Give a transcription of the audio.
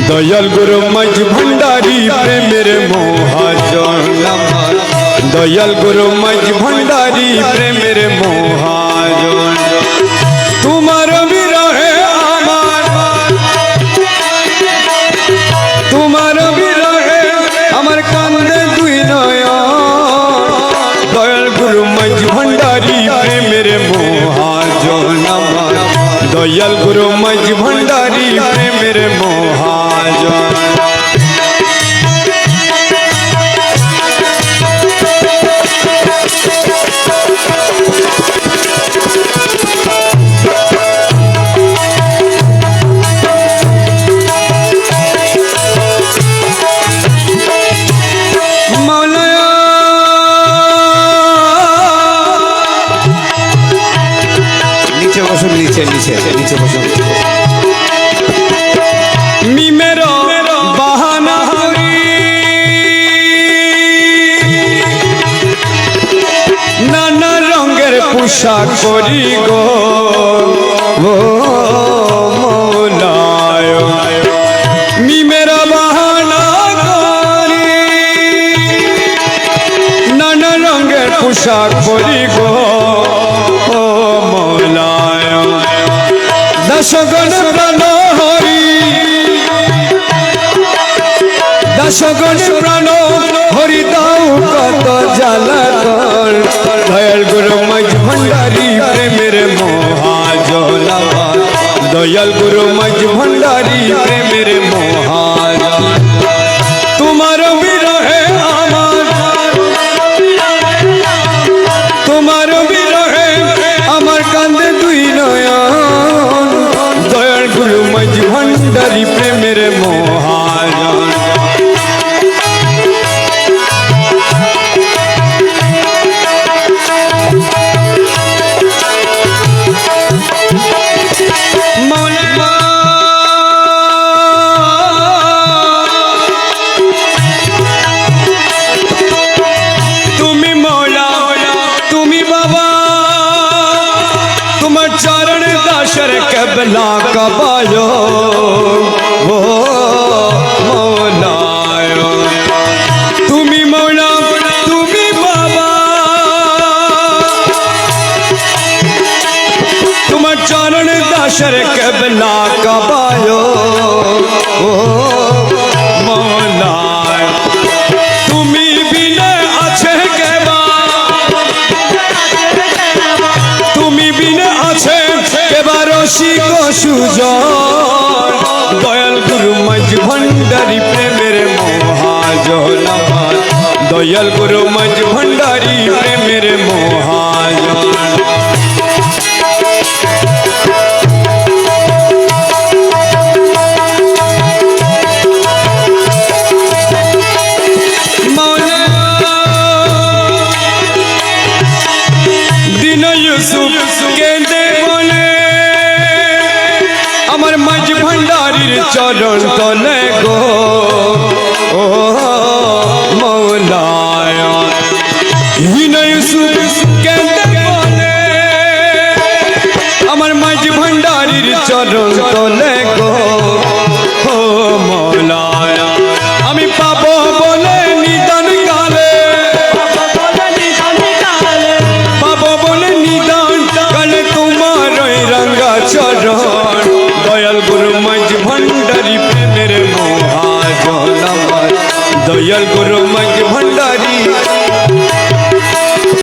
दयाल गुरु मज भंडारी प्रेमेर महाजन दयाल गुरु मज भंडारी प्रेमेर महाजन तुम्हार विरहे आमार तुम्हार विरहे आमार कांदे दुई नयन दयाल गुरु मज भंडारी प्रेमेर महाजन दयाल गुरु मज भंडारी प्रेमेर महाजन नीचे नीचे नीचे बसो मिमेर बहाना नाना रंगेर पोशाक करी गो मौलाय मिमेर बहाना करी नाना रंगेर पोशाक करी गो मौलाय दशगण प्राण हरि दशगण प्राण हरि दाऊ कत जाला कर दयाल गुरु मज भंडारी प्रेमेर महाजन दयाल गुरु मज भंडारी प्रेमेर महाजन तुम्हार विरहे आमार तुम्हार विरहे आमार कांदे दुई नयन दयाल गुरु मज भंडारी प्रेमेर महाजन তুমি মৌলা তুমি বাবা তোমার চরণ দাসের কেবলা কবায়ো ও মৌলায় তুমি মৌলা তুমি বাবা তোমার চরণ দাসের কেবলা কবায়ো ও মৌলায় তুমি বিনে আছে কেবা তুমি বিনে আছে কেবা রসিক সুজন দয়াল গুরু মজ ভণ্ডারি প্রেমের মহাজন দয়াল গুরু মজ ভণ্ডারি প্রেমের মহাজন আমার মজ ভণ্ডারির চরণ তলে গো ও মৌলায় বিনয় সুখ কেঁদে বলে আমার মজ ভণ্ডারির চরণ তলে গো ও মৌলায় আমি পাবো বলে নিদান কালে পাবো বলে নিদান কালে তোমার ওই রঙ্গা চরণ দয়াল গুরু মজ ভণ্ডারি প্রেমের মহাজন দয়াল গুরু মজ ভণ্ডারি